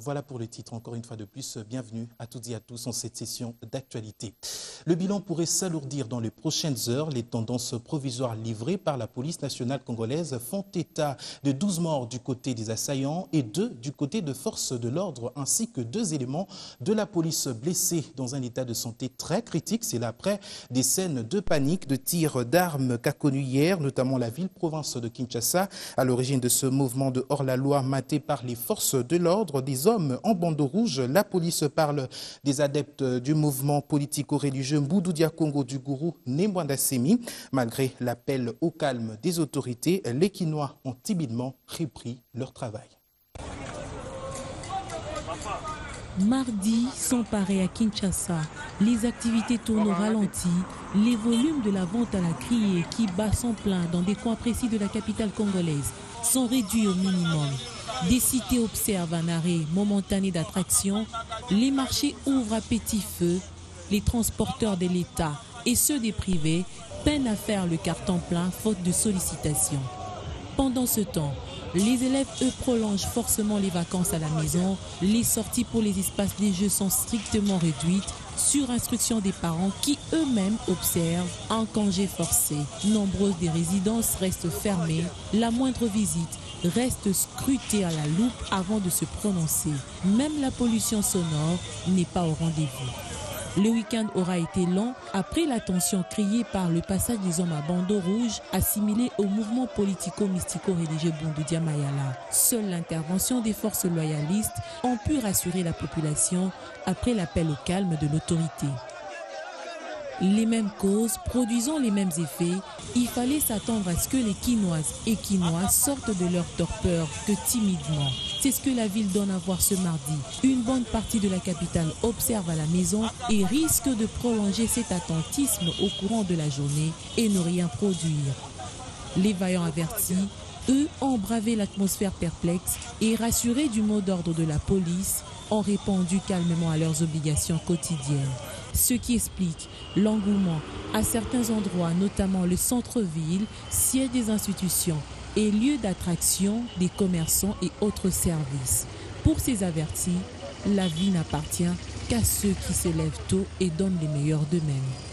Voilà pour le titre. Encore une fois de plus, bienvenue à toutes et à tous en cette session d'actualité. Le bilan pourrait s'alourdir dans les prochaines heures. Les tendances provisoires livrées par la police nationale congolaise font état de 12 morts du côté des assaillants et 2 du côté de forces de l'ordre, ainsi que 2 éléments de la police blessés dans un état de santé très critique. C'est là après des scènes de panique, de tirs d'armes qu'a connu hier, notamment la ville-province de Kinshasa, à l'origine de ce mouvement de hors-la-loi maté par les forces de l'ordre, des hommes en bandeau rouge. La police parle des adeptes du mouvement politico-religieux Mbudu Dia Congo du gourou Nembwanda Semi. Malgré l'appel au calme des autorités, les Kinois ont timidement repris leur travail. Mardi, s'emparer à Kinshasa, les activités tournent au ralenti. Les volumes de la vente à la criée qui bat son plein dans des coins précis de la capitale congolaise sont réduits au minimum. Des cités observent un arrêt momentané d'attraction. Les marchés ouvrent à petit feu. Les transporteurs de l'État et ceux des privés peinent à faire le carton plein faute de sollicitations. Pendant ce temps, les élèves, eux, prolongent forcément les vacances à la maison. Les sorties pour les espaces des jeux sont strictement réduites sur instruction des parents qui eux-mêmes observent un congé forcé. Nombreuses des résidences restent fermées. La moindre visite reste scrutée à la loupe avant de se prononcer. Même la pollution sonore n'est pas au rendez-vous. Le week-end aura été long après la tension créée par le passage des hommes à bandeau rouge assimilés au mouvement politico-mystico-religieux Mbudu Dia Mayala. Seule l'intervention des forces loyalistes ont pu rassurer la population après l'appel au calme de l'autorité. Les mêmes causes produisant les mêmes effets, il fallait s'attendre à ce que les Kinoises et Kinois sortent de leur torpeur que timidement. C'est ce que la ville donne à voir ce mardi. Une bonne partie de la capitale observe à la maison et risque de prolonger cet attentisme au courant de la journée et ne rien produire. Les vaillants avertis, eux, ont bravé l'atmosphère perplexe et rassurés du mot d'ordre de la police, ont répondu calmement à leurs obligations quotidiennes. Ce qui explique l'engouement à certains endroits, notamment le centre-ville, siège des institutions et lieu d'attraction des commerçants et autres services. Pour ces avertis, la vie n'appartient qu'à ceux qui se lèvent tôt et donnent les meilleurs d'eux-mêmes.